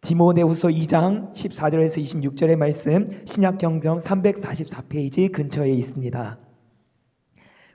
디모데후서 2장 14절에서 26절의 말씀, 신약경정 344페이지 근처에 있습니다.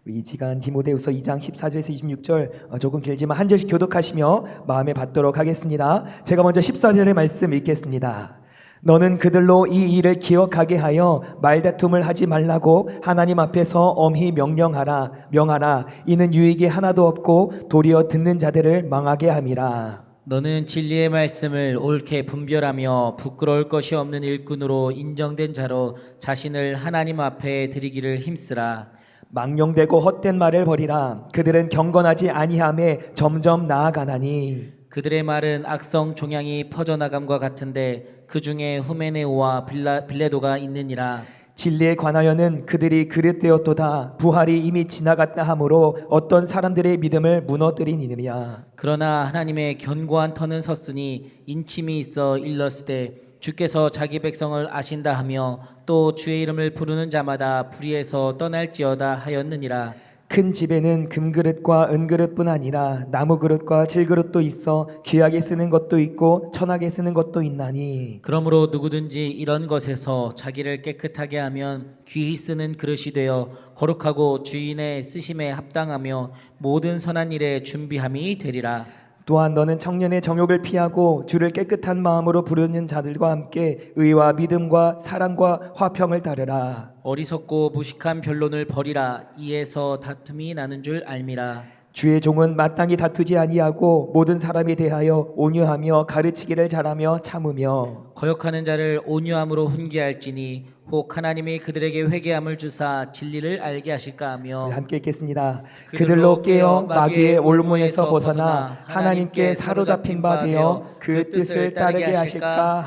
우리 이 시간 디모데후서 2장 14절에서 26절 조금 길지만 한 절씩 교독하시며 마음에 받도록 하겠습니다. 제가 먼저 14절의 말씀 읽겠습니다. 너는 그들로 이 일을 기억하게 하여 말다툼을 하지 말라고 하나님 앞에서 엄히 명하라. 이는 유익이 하나도 없고 도리어 듣는 자들을 망하게 함이라. 너는 진리의 말씀을 옳게 분별하며 부끄러울 것이 없는 일꾼으로 인정된 자로 자신을 하나님 앞에 드리기를 힘쓰라. 망령되고 헛된 말을 버리라. 그들은 경건하지 아니함에 점점 나아가나니 그들의 말은 악성 종양이 퍼져나감과 같은데 그 중에 후메네오와 빌레도가 있느니라. 진리에 관하여는 그들이 그릇되었도다. 부활이 이미 지나갔다 하므로 어떤 사람들의 믿음을 무너뜨리니라. 그러나 하나님의 견고한 터는 섰으니 인침이 있어 일렀으되 주께서 자기 백성을 아신다 하며 또 주의 이름을 부르는 자마다 불의에서 떠날지어다 하였느니라. 큰 집에는 금그릇과 은그릇뿐 아니라 나무그릇과 질그릇도 있어 귀하게 쓰는 것도 있고 천하게 쓰는 것도 있나니 그러므로 누구든지 이런 것에서 자기를 깨끗하게 하면 귀히 쓰는 그릇이 되어 거룩하고 주인의 쓰심에 합당하며 모든 선한 일에 준비함이 되리라. 또한 너는 청년의 정욕을 피하고 주를 깨끗한 마음으로 부르는 자들과 함께 의와 믿음과 사랑과 화평을 따르라. 어리석고 무식한 변론을 버리라. 이에서 다툼이 나는 줄 알미라. 주의 종은 마땅히 다투지 아니하고 모든 사람에 대하여 온유하며 가르치기를 잘하며 참으며 거역하는 자를 온유함으로 훈계할지니 혹 하나님이 그들에게 회개함을 주사 진리를 알게 하실까 하며. 함께 읽겠습니다. 그들로 깨어 마귀의 올무에서 벗어나 하나님께 사로잡힌 바 되어 그 뜻을 따르게 하실까.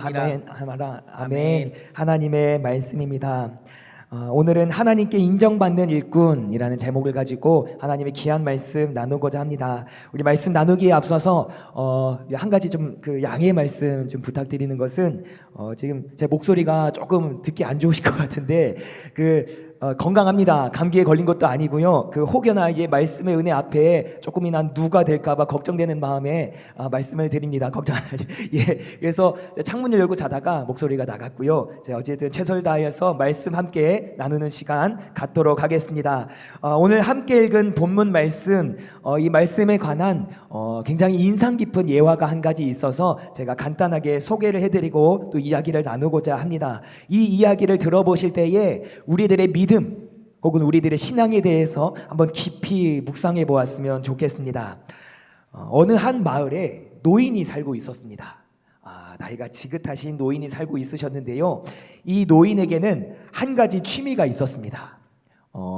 아멘. 하나님의 말씀입니다. 오늘은 하나님께 인정받는 일꾼이라는 제목을 가지고 하나님의 귀한 말씀 나누고자 합니다. 우리 말씀 나누기에 앞서서 한 가지 좀 그 양해의 말씀 좀 부탁드리는 것은 지금 제 목소리가 조금 듣기 안 좋으실 것 같은데 건강합니다. 감기에 걸린 것도 아니고요. 혹여나 이제 말씀의 은혜 앞에 조금이나 누가 될까봐 걱정되는 마음에 말씀을 드립니다. 걱정하지. 예. 그래서 창문을 열고 자다가 목소리가 나갔고요. 어쨌든 최선을 다해서 말씀 함께 나누는 시간 갖도록 하겠습니다. 오늘 함께 읽은 본문 말씀, 이 말씀에 관한 굉장히 인상 깊은 예화가 한 가지 있어서 제가 간단하게 소개를 해드리고 또 이야기를 나누고자 합니다. 이 이야기를 들어보실 때에 우리들의 믿음 혹은 우리들의 신앙에 대해서 한번 깊이 묵상해 보았으면 좋겠습니다. 어느 한 마을에 노인이 살고 있었습니다. 나이가 지긋하신 노인이 살고 있으셨는데요. 이 노인에게는 한 가지 취미가 있었습니다.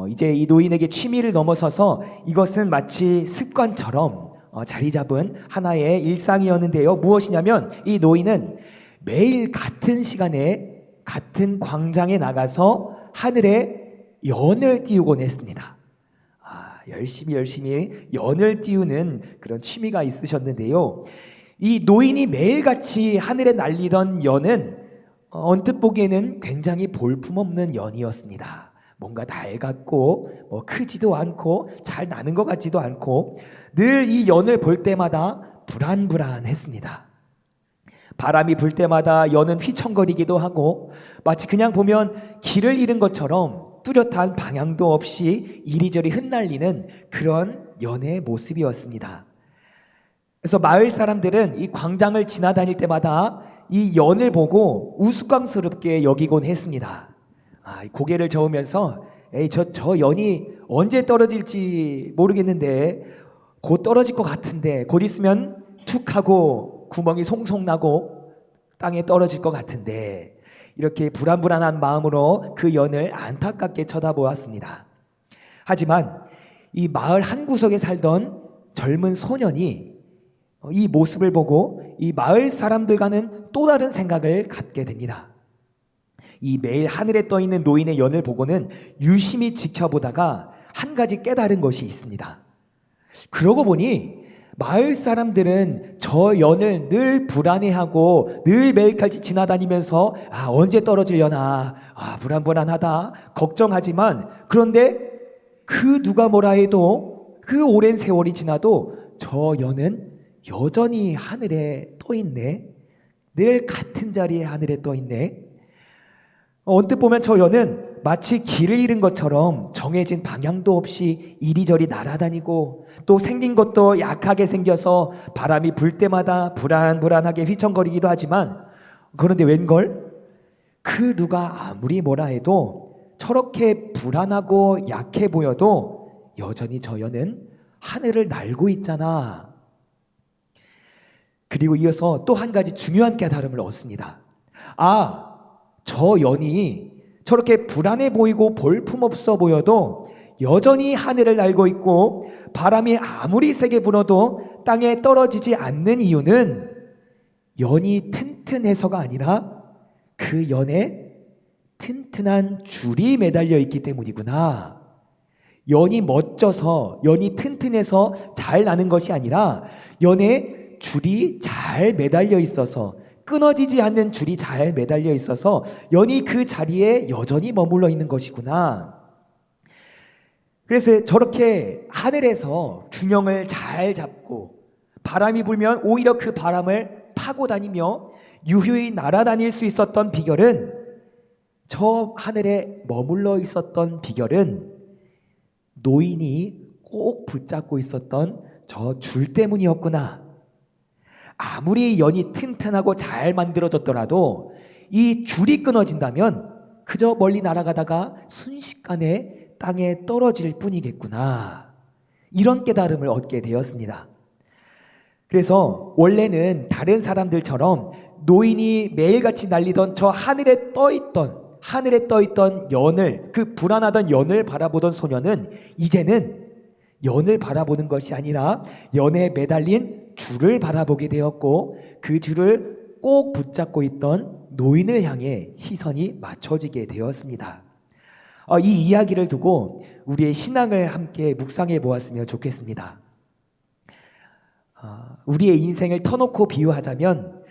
이제 이 노인에게 취미를 넘어서서 이것은 마치 습관처럼 자리 잡은 하나의 일상이었는데요. 무엇이냐면 이 노인은 매일 같은 시간에 같은 광장에 나가서 하늘에 연을 띄우곤 했습니다. 열심히 연을 띄우는 그런 취미가 있으셨는데요. 이 노인이 매일같이 하늘에 날리던 연은 언뜻 보기에는 굉장히 볼품없는 연이었습니다. 뭔가 낡았고 크지도 않고 잘 나는 것 같지도 않고 늘 이 연을 볼 때마다 불안불안했습니다. 바람이 불 때마다 연은 휘청거리기도 하고 마치 그냥 보면 길을 잃은 것처럼 뚜렷한 방향도 없이 이리저리 흩날리는 그런 연의 모습이었습니다. 그래서 마을 사람들은 이 광장을 지나다닐 때마다 이 연을 보고 우스꽝스럽게 여기곤 했습니다. 고개를 저으면서 저 연이 언제 떨어질지 모르겠는데 곧 떨어질 것 같은데 곧 있으면 툭 하고 구멍이 송송 나고 땅에 떨어질 것 같은데 이렇게 불안불안한 마음으로 그 연을 안타깝게 쳐다보았습니다. 하지만 이 마을 한 구석에 살던 젊은 소년이 이 모습을 보고 이 마을 사람들과는 또 다른 생각을 갖게 됩니다. 이 매일 하늘에 떠 있는 노인의 연을 보고는 유심히 지켜보다가 한 가지 깨달은 것이 있습니다. 그러고 보니 마을 사람들은 저 연을 늘 불안해하고 늘 매일같이 지나다니면서 언제 떨어지려나 불안불안하다 걱정하지만 그런데 그 누가 뭐라 해도 그 오랜 세월이 지나도 저 연은 여전히 하늘에 떠 있네. 늘 같은 자리에 하늘에 떠 있네. 언뜻 보면 저 여는 마치 길을 잃은 것처럼 정해진 방향도 없이 이리저리 날아다니고 또 생긴 것도 약하게 생겨서 바람이 불 때마다 불안불안하게 휘청거리기도 하지만, 그런데 웬걸? 그 누가 아무리 뭐라 해도 저렇게 불안하고 약해 보여도 여전히 저 여는 하늘을 날고 있잖아. 그리고 이어서 또 한 가지 중요한 깨달음을 얻습니다. 아, 저 연이 저렇게 불안해 보이고 볼품없어 보여도 여전히 하늘을 날고 있고 바람이 아무리 세게 불어도 땅에 떨어지지 않는 이유는 연이 튼튼해서가 아니라 그 연에 튼튼한 줄이 매달려 있기 때문이구나. 연이 멋져서, 연이 튼튼해서 잘 나는 것이 아니라 연에 줄이 잘 매달려 있어서, 끊어지지 않는 줄이 잘 매달려 있어서 연이 그 자리에 여전히 머물러 있는 것이구나. 그래서 저렇게 하늘에서 균형을 잘 잡고 바람이 불면 오히려 그 바람을 타고 다니며 유유히 날아다닐 수 있었던 비결은, 저 하늘에 머물러 있었던 비결은 노인이 꼭 붙잡고 있었던 저 줄 때문이었구나. 아무리 연이 튼튼하고 잘 만들어졌더라도 이 줄이 끊어진다면 그저 멀리 날아가다가 순식간에 땅에 떨어질 뿐이겠구나. 이런 깨달음을 얻게 되었습니다. 그래서 원래는 다른 사람들처럼 노인이 매일같이 날리던 저 하늘에 떠있던 연을, 그 불안하던 연을 바라보던 소녀는 이제는 연을 바라보는 것이 아니라 연에 매달린 줄을 바라보게 되었고, 그 줄을 꼭 붙잡고 있던 노인을 향해 시선이 맞춰지게 되었습니다. 이 이야기를 두고 우리의 신앙을 함께 묵상해 보았으면 좋겠습니다. 우리의 인생을 터놓고 비유하자면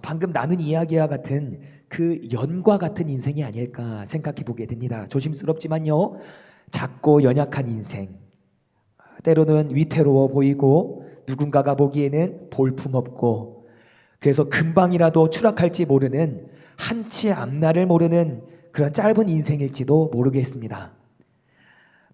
방금 나눈 이야기와 같은 그 연과 같은 인생이 아닐까 생각해 보게 됩니다. 조심스럽지만요, 작고 연약한 인생, 때로는 위태로워 보이고 누군가가 보기에는 볼품없고, 그래서 금방이라도 추락할지 모르는, 한치 앞날을 모르는 그런 짧은 인생일지도 모르겠습니다.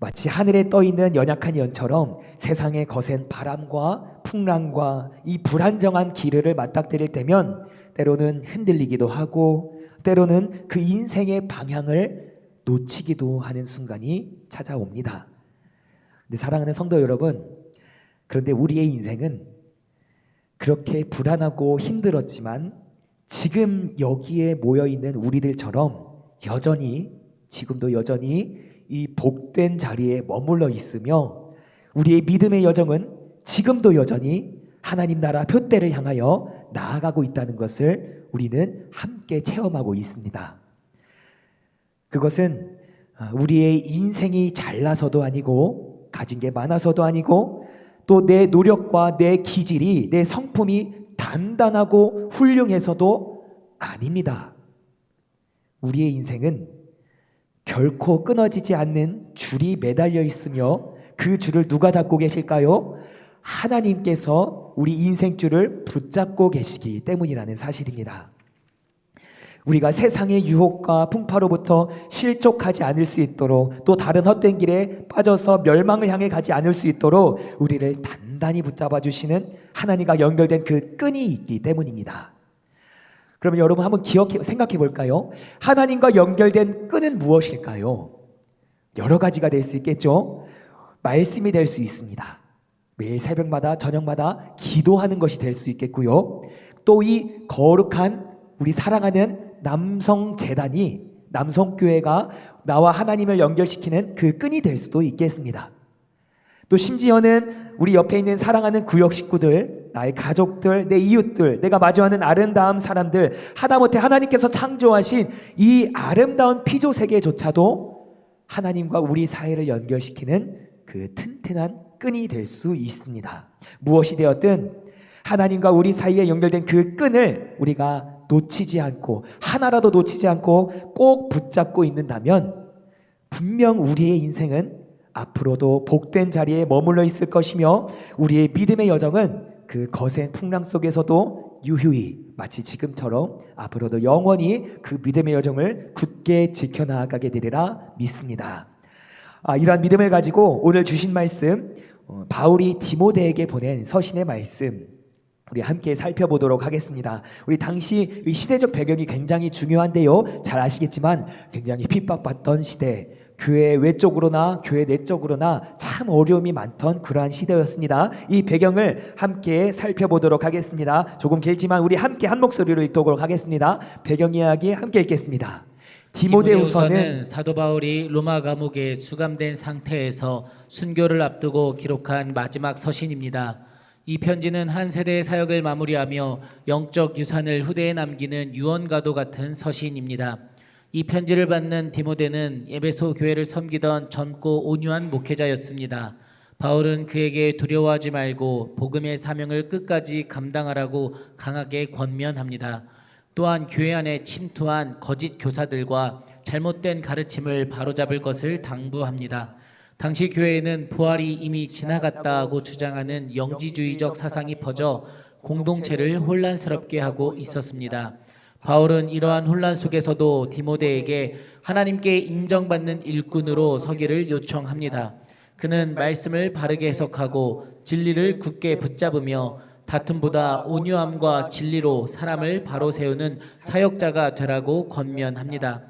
마치 하늘에 떠있는 연약한 연처럼 세상의 거센 바람과 풍랑과 이 불안정한 기류를 맞닥뜨릴 때면 때로는 흔들리기도 하고 때로는 그 인생의 방향을 놓치기도 하는 순간이 찾아옵니다. 근데 사랑하는 성도 여러분, 그런데 우리의 인생은 그렇게 불안하고 힘들었지만 지금 여기에 모여있는 우리들처럼 지금도 여전히 이 복된 자리에 머물러 있으며 우리의 믿음의 여정은 지금도 여전히 하나님 나라 표대를 향하여 나아가고 있다는 것을 우리는 함께 체험하고 있습니다. 그것은 우리의 인생이 잘나서도 아니고 가진 게 많아서도 아니고 또 내 노력과 내 기질이, 내 성품이 단단하고 훌륭해서도 아닙니다. 우리의 인생은 결코 끊어지지 않는 줄이 매달려 있으며 그 줄을 누가 잡고 계실까요? 하나님께서 우리 인생줄을 붙잡고 계시기 때문이라는 사실입니다. 우리가 세상의 유혹과 풍파로부터 실족하지 않을 수 있도록, 또 다른 헛된 길에 빠져서 멸망을 향해 가지 않을 수 있도록 우리를 단단히 붙잡아 주시는 하나님과 연결된 그 끈이 있기 때문입니다. 그러면 여러분 한번 생각해 볼까요? 하나님과 연결된 끈은 무엇일까요? 여러 가지가 될 수 있겠죠. 말씀이 될 수 있습니다. 매일 새벽마다 저녁마다 기도하는 것이 될 수 있겠고요. 또 이 거룩한 우리 사랑하는 남성재단이, 남성교회가 나와 하나님을 연결시키는 그 끈이 될 수도 있겠습니다. 또 심지어는 우리 옆에 있는 사랑하는 구역 식구들, 나의 가족들, 내 이웃들, 내가 마주하는 아름다운 사람들, 하다못해 하나님께서 창조하신 이 아름다운 피조 세계조차도 하나님과 우리 사이를 연결시키는 그 튼튼한 끈이 될 수 있습니다. 무엇이 되었든 하나님과 우리 사이에 연결된 그 끈을 우리가 놓치지 않고, 하나라도 놓치지 않고 꼭 붙잡고 있는다면 분명 우리의 인생은 앞으로도 복된 자리에 머물러 있을 것이며 우리의 믿음의 여정은 그 거센 풍랑 속에서도 유휴히 마치 지금처럼 앞으로도 영원히 그 믿음의 여정을 굳게 지켜나가게 되리라 믿습니다. 이러한 믿음을 가지고 오늘 주신 말씀, 바울이 디모데에게 보낸 서신의 말씀, 우리 함께 살펴보도록 하겠습니다. 우리 당시 이 시대적 배경이 굉장히 중요한데요. 잘 아시겠지만 굉장히 핍박받던 시대, 교회 외적으로나 교회 내적으로나 참 어려움이 많던 그러한 시대였습니다. 이 배경을 함께 살펴보도록 하겠습니다. 조금 길지만 우리 함께 한 목소리로 읽도록 하겠습니다. 배경 이야기 함께 읽겠습니다. 디모데후서는 사도 바울이 로마 감옥에 수감된 상태에서 순교를 앞두고 기록한 마지막 서신입니다. 이 편지는 한 세대의 사역을 마무리하며 영적 유산을 후대에 남기는 유언과도 같은 서신입니다. 이 편지를 받는 디모데는 에베소 교회를 섬기던 젊고 온유한 목회자였습니다. 바울은 그에게 두려워하지 말고 복음의 사명을 끝까지 감당하라고 강하게 권면합니다. 또한 교회 안에 침투한 거짓 교사들과 잘못된 가르침을 바로잡을 것을 당부합니다. 당시 교회에는 부활이 이미 지나갔다고 주장하는 영지주의적 사상이 퍼져 공동체를 혼란스럽게 하고 있었습니다. 바울은 이러한 혼란 속에서도 디모데에게 하나님께 인정받는 일꾼으로 서기를 요청합니다. 그는 말씀을 바르게 해석하고 진리를 굳게 붙잡으며 다툼보다 온유함과 진리로 사람을 바로 세우는 사역자가 되라고 권면합니다.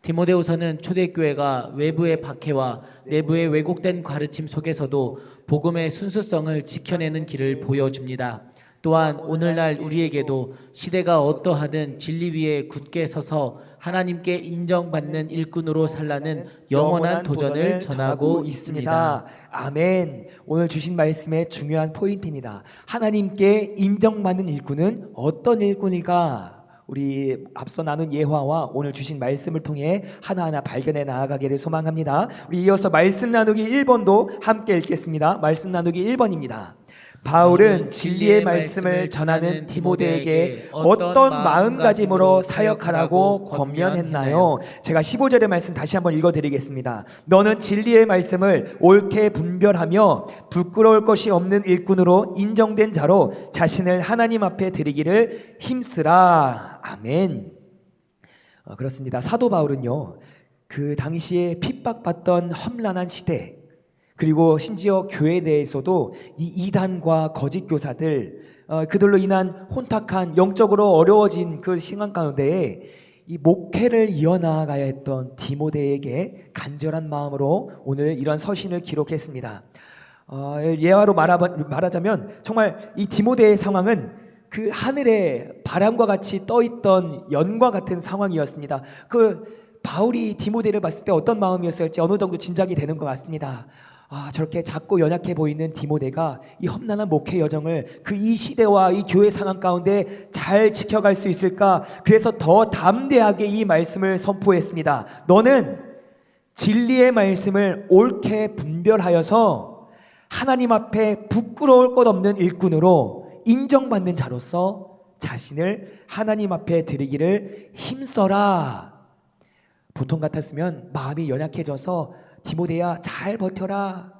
디모데후서는 초대교회가 외부의 박해와 내부의 왜곡된 가르침 속에서도 복음의 순수성을 지켜내는 길을 보여줍니다. 또한 오늘날 우리에게도 시대가 어떠하든 진리 위에 굳게 서서 하나님께 인정받는 일꾼으로 살라는 영원한 도전을 전하고 있습니다. 아멘. 오늘 주신 말씀의 중요한 포인트입니다. 하나님께 인정받는 일꾼은 어떤 일꾼일까? 우리 앞서 나눈 예화와 오늘 주신 말씀을 통해 하나하나 발견해 나아가기를 소망합니다. 우리 이어서 말씀 나누기 1번도 함께 읽겠습니다. 말씀 나누기 1번입니다. 바울은 진리의 말씀을 전하는 디모데에게 어떤 마음가짐으로 사역하라고 권면했나요? 제가 15절의 말씀 다시 한번 읽어드리겠습니다. 너는 진리의 말씀을 옳게 분별하며 부끄러울 것이 없는 일꾼으로 인정된 자로 자신을 하나님 앞에 드리기를 힘쓰라. 아멘. 그렇습니다. 사도 바울은요, 그 당시에 핍박받던 험난한 시대, 그리고 심지어 교회 내에서도 이 이단과 거짓 교사들, 그들로 인한 혼탁한 영적으로 어려워진 그 상황 가운데에 이 목회를 이어나가야 했던 디모데에게 간절한 마음으로 오늘 이런 서신을 기록했습니다. 예화로 말하자면 정말 이 디모데의 상황은 그 하늘에 바람과 같이 떠있던 연과 같은 상황이었습니다. 그 바울이 디모데를 봤을 때 어떤 마음이었을지 어느 정도 짐작이 되는 것 같습니다. 저렇게 작고 연약해 보이는 디모데가 이 험난한 목회 여정을 그 이 시대와 이 교회 상황 가운데 잘 지켜갈 수 있을까? 그래서 더 담대하게 이 말씀을 선포했습니다. 너는 진리의 말씀을 옳게 분별하여서 하나님 앞에 부끄러울 것 없는 일꾼으로 인정받는 자로서 자신을 하나님 앞에 드리기를 힘써라. 보통 같았으면 마음이 연약해져서 디모데야 잘 버텨라,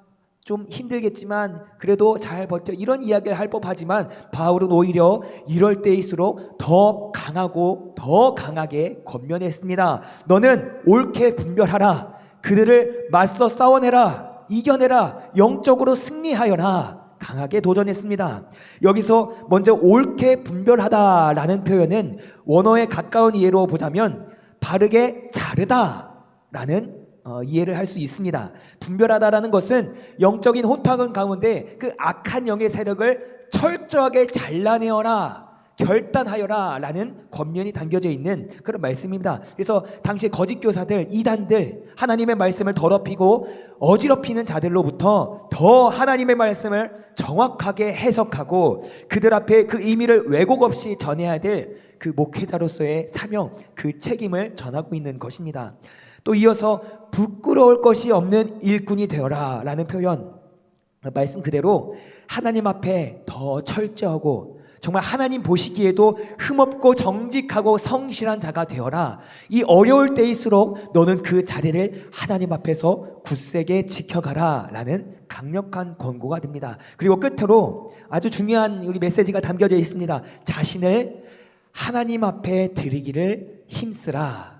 좀 힘들겠지만 그래도 잘 버텨, 이런 이야기를 할 법하지만 바울은 오히려 이럴 때일수록 더 강하고 더 강하게 권면했습니다. 너는 옳게 분별하라. 그들을 맞서 싸워내라. 이겨내라. 영적으로 승리하여라. 강하게 도전했습니다. 여기서 먼저 옳게 분별하다라는 표현은 원어에 가까운 이해로 보자면 바르게 자르다라는 이해를 할 수 있습니다. 분별하다라는 것은 영적인 혼탁한 가운데 그 악한 영의 세력을 철저하게 잘라내어라, 결단하여라 라는 권면이 담겨져 있는 그런 말씀입니다. 그래서 당시 거짓 교사들, 이단들, 하나님의 말씀을 더럽히고 어지럽히는 자들로부터 더 하나님의 말씀을 정확하게 해석하고 그들 앞에 그 의미를 왜곡 없이 전해야 될 그 목회자로서의 사명, 그 책임을 전하고 있는 것입니다. 또 이어서 부끄러울 것이 없는 일꾼이 되어라 라는 표현, 말씀 그대로 하나님 앞에 더 철저하고 정말 하나님 보시기에도 흠없고 정직하고 성실한 자가 되어라. 이 어려울 때일수록 너는 그 자리를 하나님 앞에서 굳세게 지켜가라 라는 강력한 권고가 됩니다. 그리고 끝으로 아주 중요한 우리 메시지가 담겨져 있습니다. 자신을 하나님 앞에 드리기를 힘쓰라.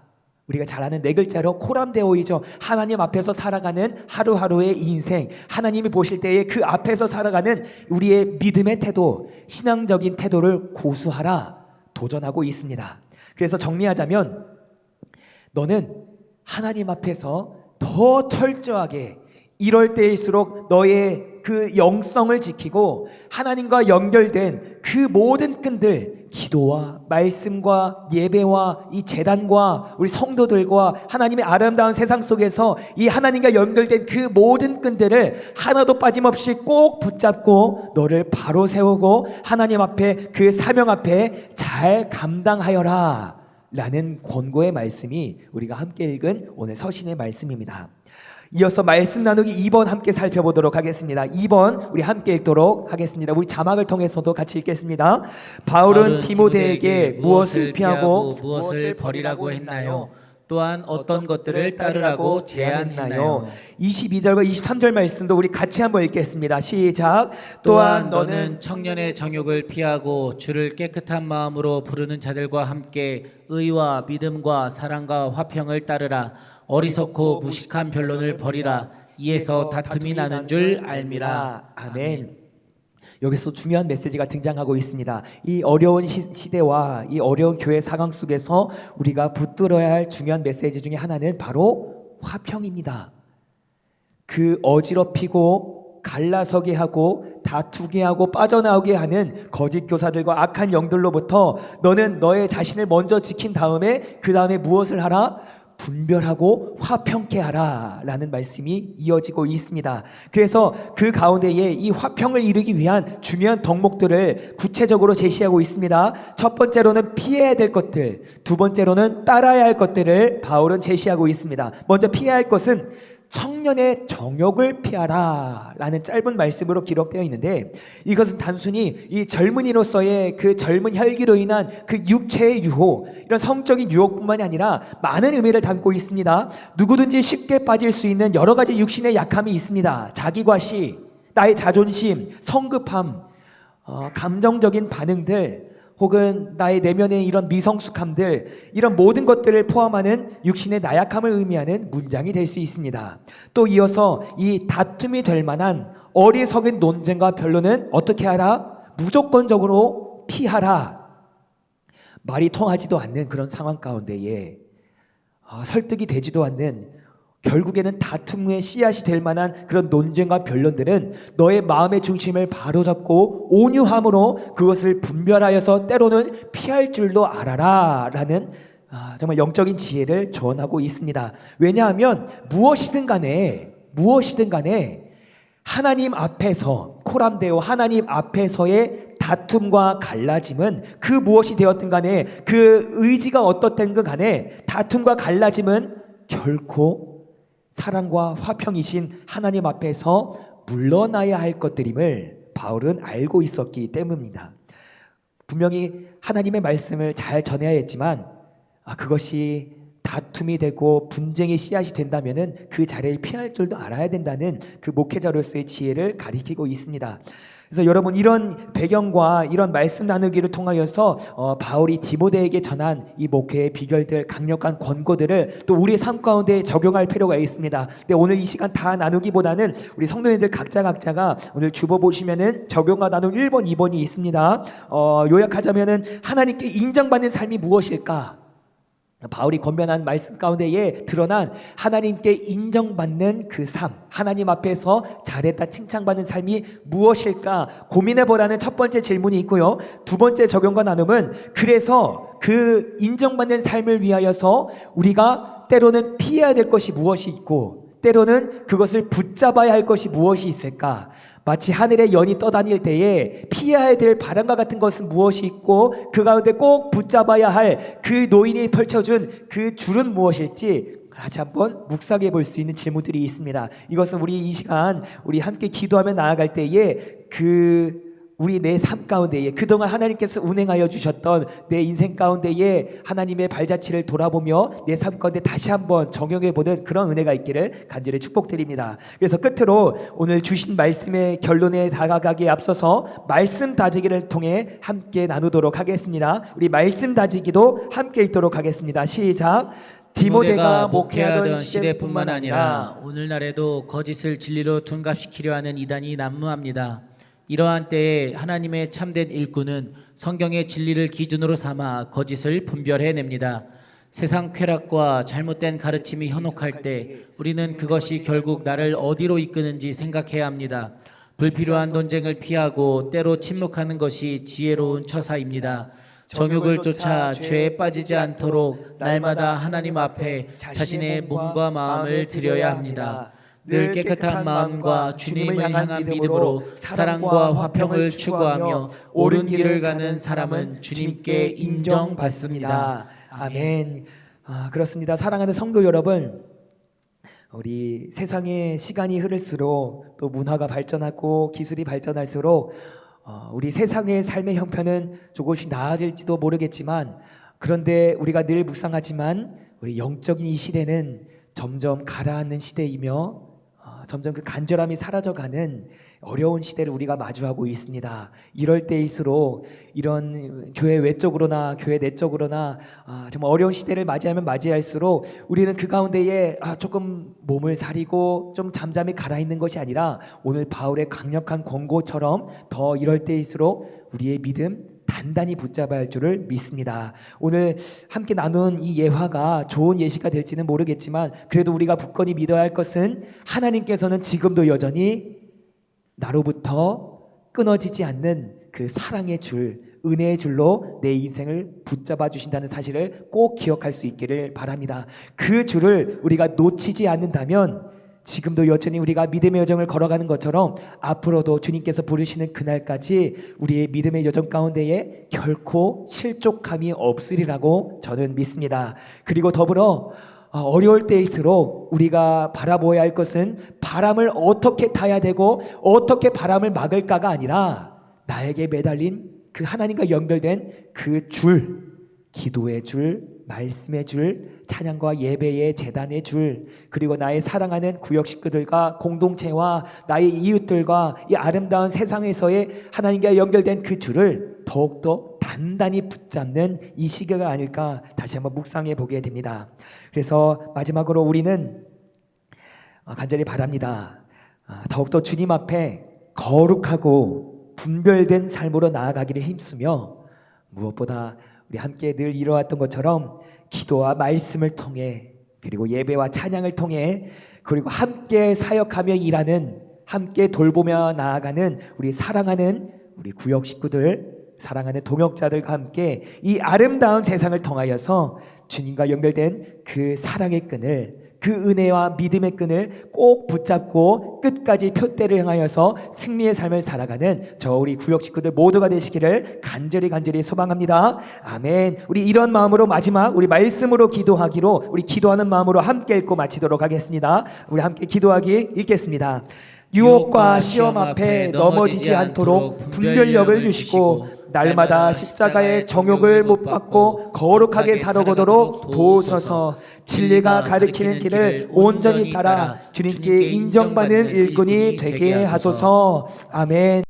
우리가 잘 아는 네 글자로 코람데오이죠. 하나님 앞에서 살아가는 하루하루의 인생, 하나님이 보실 때에 그 앞에서 살아가는 우리의 믿음의 태도, 신앙적인 태도를 고수하라 도전하고 있습니다. 그래서 정리하자면 너는 하나님 앞에서 더 철저하게 이럴 때일수록 너의 그 영성을 지키고 하나님과 연결된 그 모든 끈들, 기도와 말씀과 예배와 이 제단과 우리 성도들과 하나님의 아름다운 세상 속에서 이 하나님과 연결된 그 모든 끈들을 하나도 빠짐없이 꼭 붙잡고 너를 바로 세우고 하나님 앞에 그 사명 앞에 잘 감당하여라 라는 권고의 말씀이 우리가 함께 읽은 오늘 서신의 말씀입니다. 이어서 말씀 나누기 2번 함께 살펴보도록 하겠습니다. 2번 우리 함께 읽도록 하겠습니다. 우리 자막을 통해서도 같이 읽겠습니다. 바울은 디모데에게 무엇을 피하고 무엇을 버리라고 했나요? 또한 어떤 것들을 따르라고 제안했나요? 22절과 23절 말씀도 우리 같이 한번 읽겠습니다. 시작. 또한 너는 청년의 정욕을 피하고 주를 깨끗한 마음으로 부르는 자들과 함께 의와 믿음과 사랑과 화평을 따르라. 어리석고 무식한 변론을 버리라. 이에서 다툼이 나는 줄 알미라. 아멘. 여기서 중요한 메시지가 등장하고 있습니다. 이 어려운 시대와 이 어려운 교회 상황 속에서 우리가 붙들어야 할 중요한 메시지 중에 하나는 바로 화평입니다. 그 어지럽히고 갈라서게 하고 다투게 하고 빠져나오게 하는 거짓 교사들과 악한 영들로부터 너는 너의 자신을 먼저 지킨 다음에 그 다음에 무엇을 하라? 분별하고 화평케 하라 라는 말씀이 이어지고 있습니다. 그래서 그 가운데에 이 화평을 이루기 위한 중요한 덕목들을 구체적으로 제시하고 있습니다. 첫 번째로는 피해야 될 것들, 두 번째로는 따라야 할 것들을 바울은 제시하고 있습니다. 먼저 피해야 할 것은 청년의 정욕을 피하라 라는 짧은 말씀으로 기록되어 있는데, 이것은 단순히 이 젊은이로서의 그 젊은 혈기로 인한 그 육체의 유혹, 이런 성적인 유혹뿐만이 아니라 많은 의미를 담고 있습니다. 누구든지 쉽게 빠질 수 있는 여러 가지 육신의 약함이 있습니다. 자기과시, 나의 자존심, 성급함, 감정적인 반응들, 혹은 나의 내면의 이런 미성숙함들, 이런 모든 것들을 포함하는 육신의 나약함을 의미하는 문장이 될 수 있습니다. 또 이어서 이 다툼이 될 만한 어리석은 논쟁과 변론은 어떻게 하라? 무조건적으로 피하라. 말이 통하지도 않는 그런 상황 가운데에 설득이 되지도 않는, 결국에는 다툼의 씨앗이 될 만한 그런 논쟁과 변론들은 너의 마음의 중심을 바로잡고 온유함으로 그것을 분별하여서 때로는 피할 줄도 알아라 라는 정말 영적인 지혜를 조언하고 있습니다. 왜냐하면 무엇이든 간에 하나님 앞에서, 코람데오 하나님 앞에서의 다툼과 갈라짐은 그 무엇이 되었든 간에, 그 의지가 어떻든 간에 다툼과 갈라짐은 결코 사랑과 화평이신 하나님 앞에서 물러나야 할 것들임을 바울은 알고 있었기 때문입니다. 분명히 하나님의 말씀을 잘 전해야 했지만 그것이 다툼이 되고 분쟁의 씨앗이 된다면 그 자리를 피할 줄도 알아야 된다는 그 목회자로서의 지혜를 가리키고 있습니다. 그래서 여러분, 이런 배경과 이런 말씀 나누기를 통하여서 바울이 디모데에게 전한 이 목회의 비결들, 강력한 권고들을 또 우리의 삶 가운데 적용할 필요가 있습니다. 근데 오늘 이 시간 다 나누기보다는 우리 성도님들 각자가 오늘 주보 보시면은 적용과 나눔 1번, 2번이 있습니다. 요약하자면은 하나님께 인정받는 삶이 무엇일까? 바울이 권면한 말씀 가운데에 드러난 하나님께 인정받는 그 삶, 하나님 앞에서 잘했다 칭찬받는 삶이 무엇일까 고민해보라는 첫 번째 질문이 있고요. 두 번째 적용과 나눔은, 그래서 그 인정받는 삶을 위하여서 우리가 때로는 피해야 될 것이 무엇이 있고 때로는 그것을 붙잡아야 할 것이 무엇이 있을까? 마치 하늘의 연이 떠다닐 때에 피해야 될 바람과 같은 것은 무엇이 있고 그 가운데 꼭 붙잡아야 할 그 노인이 펼쳐준 그 줄은 무엇일지 같이 한번 묵상해 볼 수 있는 질문들이 있습니다. 이것은 우리 이 시간 우리 함께 기도하며 나아갈 때에 그 우리 내 삶 가운데에 그동안 하나님께서 운행하여 주셨던 내 인생 가운데에 하나님의 발자취를 돌아보며 내 삶 가운데 다시 한번 적용해보는 그런 은혜가 있기를 간절히 축복드립니다. 그래서 끝으로 오늘 주신 말씀의 결론에 다가가기에 앞서서 말씀 다지기를 통해 함께 나누도록 하겠습니다. 우리 말씀 다지기도 함께 읽도록 하겠습니다. 시작. 디모데가 목회하던 시대뿐만 아니라 오늘날에도 거짓을 진리로 둔갑시키려 하는 이단이 난무합니다. 이러한 때에 하나님의 참된 일꾼은 성경의 진리를 기준으로 삼아 거짓을 분별해냅니다. 세상 쾌락과 잘못된 가르침이 현혹할 때 우리는 그것이 결국 나를 어디로 이끄는지 생각해야 합니다. 불필요한 논쟁을 피하고 때로 침묵하는 것이 지혜로운 처사입니다. 정욕을 쫓아 죄에 빠지지 않도록 날마다 하나님 앞에 자신의 몸과 마음을 드려야 합니다. 늘 깨끗한 마음과 주님을 향한 믿음으로 사랑과 화평을 추구하며 옳은 길을 가는 사람은 주님께 인정받습니다. 아멘. 그렇습니다. 사랑하는 성도 여러분, 우리 세상에 시간이 흐를수록 또 문화가 발전하고 기술이 발전할수록 우리 세상의 삶의 형편은 조금씩 나아질지도 모르겠지만, 그런데 우리가 늘 묵상하지만 우리 영적인 이 시대는 점점 가라앉는 시대이며 점점 그 간절함이 사라져가는 어려운 시대를 우리가 마주하고 있습니다. 이럴 때일수록 이런 교회 외적으로나 교회 내적으로나 정말 어려운 시대를 맞이하면 맞이할수록 우리는 그 가운데에 조금 몸을 사리고 좀 잠잠히 가라앉는 것이 아니라 오늘 바울의 강력한 권고처럼 더 이럴 때일수록 우리의 믿음 단단히 붙잡아야 할 줄을 믿습니다. 오늘 함께 나눈 이 예화가 좋은 예시가 될지는 모르겠지만, 그래도 우리가 굳건히 믿어야 할 것은 하나님께서는 지금도 여전히 나로부터 끊어지지 않는 그 사랑의 줄, 은혜의 줄로 내 인생을 붙잡아 주신다는 사실을 꼭 기억할 수 있기를 바랍니다. 그 줄을 우리가 놓치지 않는다면 지금도 여전히 우리가 믿음의 여정을 걸어가는 것처럼 앞으로도 주님께서 부르시는 그날까지 우리의 믿음의 여정 가운데에 결코 실족함이 없으리라고 저는 믿습니다. 그리고 더불어 어려울 때일수록 우리가 바라보아야 할 것은 바람을 어떻게 타야 되고 어떻게 바람을 막을까가 아니라 나에게 매달린 그 하나님과 연결된 그 줄, 기도의 줄, 말씀의 줄, 찬양과 예배의 제단의 줄, 그리고 나의 사랑하는 구역 식구들과 공동체와 나의 이웃들과 이 아름다운 세상에서의 하나님과 연결된 그 줄을 더욱더 단단히 붙잡는 이 시기가 아닐까 다시 한번 묵상해 보게 됩니다. 그래서 마지막으로 우리는 간절히 바랍니다. 더욱더 주님 앞에 거룩하고 분별된 삶으로 나아가기를 힘쓰며, 무엇보다 우리 함께 늘 이뤄왔던 것처럼 기도와 말씀을 통해, 그리고 예배와 찬양을 통해, 그리고 함께 사역하며 일하는, 함께 돌보며 나아가는 우리 사랑하는 우리 구역 식구들, 사랑하는 동역자들과 함께 이 아름다운 세상을 통하여서 주님과 연결된 그 사랑의 끈을, 그 은혜와 믿음의 끈을 꼭 붙잡고 끝까지 표대를 향하여서 승리의 삶을 살아가는 저 우리 구역 식구들 모두가 되시기를 간절히 소망합니다. 아멘. 우리 이런 마음으로 마지막 우리 말씀으로 기도하기로, 우리 기도하는 마음으로 함께 읽고 마치도록 하겠습니다. 우리 함께 기도하기 읽겠습니다. 유혹과 시험 앞에 넘어지지 않도록 분별력을 주시고 날마다 십자가의 정욕을 못 받고 거룩하게 살아가도록 도우소서. 진리가 가리키는 길을 온전히 따라 주님께 인정받는 일꾼이 되게 하소서. 아멘.